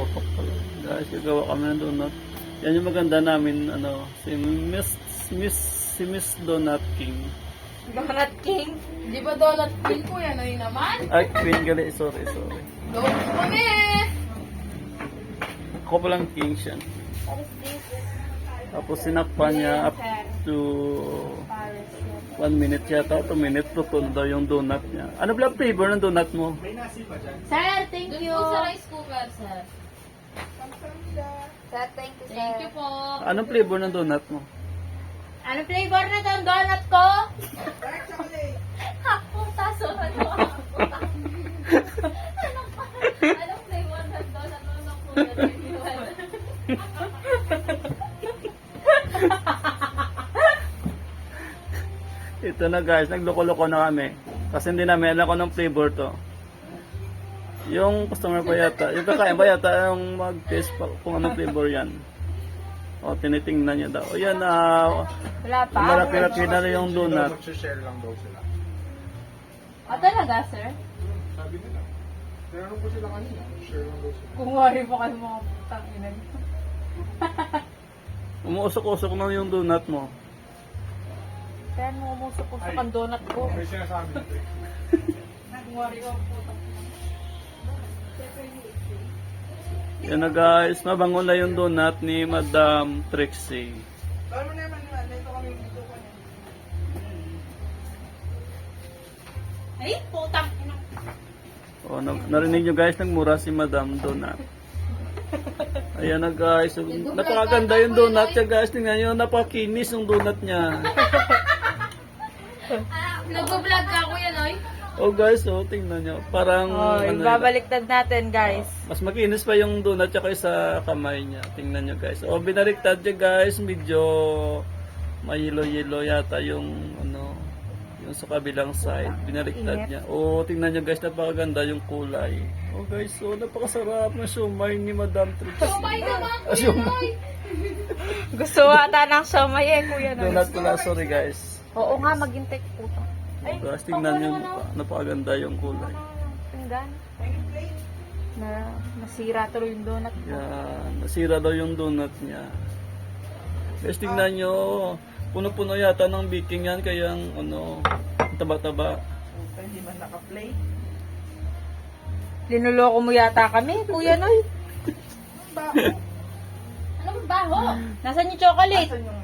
putok pala. Guys, gagawa kami ng donut. Yan yung maganda namin, si Miss Donut King. Donut King? Di ba Donut King po yan? Ay naman? Ay, Queen gali, sorry. Donut kami! Ako palang King siya. Tapos sinakpan niya up to 1 minute yata, 2 minutes, tutun daw yung donut niya. Ano pala flavor ng donut mo? Sir, thank you. Doon po sa rice cooker, sir. Sir, thank you, sir. Thank you po. Anong flavor ng donut mo? Ano flavor na itong donut ko? Puta, sunod mo. Anong flavor ng donut mo ng kuya? Ito na guys, nagloko-loko na kami. Kasi hindi namin alam kung anong flavor to. Yung customer pa yata, yung kakain pa yata yung mag-taste pa kung anong flavor yan. O, tinitingnan niya daw. O yan, Wala pa. malaki-laki na rin yung donut. Mag-share lang daw sila. Talaga, sir? Sabi nila. Tinanong ko sila kanina. Share lang daw sila. Kung wari po kayo mga putang ina. Umuusok-usok na yung donut mo. Kaya mo umusok-usok ang donut ko. May sinasabi nito eh. Kung wari ko ang putang ina. Yan na guys, mabango na yung donut ni Madam Trixie. Ay, putang ina. O, narinig nyo guys, nagmura si Madam Donut. Ayan na guys, napakaganda yung donut niya guys. Tingnan nyo, napakinis yung donut niya. Nag-vlog ka, kuya Noy? Oh guys, oh, tingnan nyo. Parang, Babaliktad natin, guys. mas makinis pa yung donut niya kaysa kamay niya. Tingnan nyo guys. Oh, binaliktad niya guys. Medyo may yellow yata yung, yung sa kabilang side. Binaliktad niya. Oh, tingnan nyo guys, napakaganda yung kulay. Oh guys, oh, napakasarap ng siomay ni Madam Trixie. Siomay naman, Ah, kuya siomay. Noy! Gusto ata ng siomay kuya na. Donut pala, sorry guys. Oo nga, maghintay putang. Oh, guys, tingnan nyo, napakaganda yung kulay. Pinggan. Nasira tuloy yung donut ko. Yan, nasira daw yung donut niya. Guys, tingnan nyo, puno-puno yata ng baking yan, kaya ang taba-taba. Hindi man naka-play. Linuloko mo yata kami, kuya Noy. Anong baho? Nasaan yung chocolate? Saan yung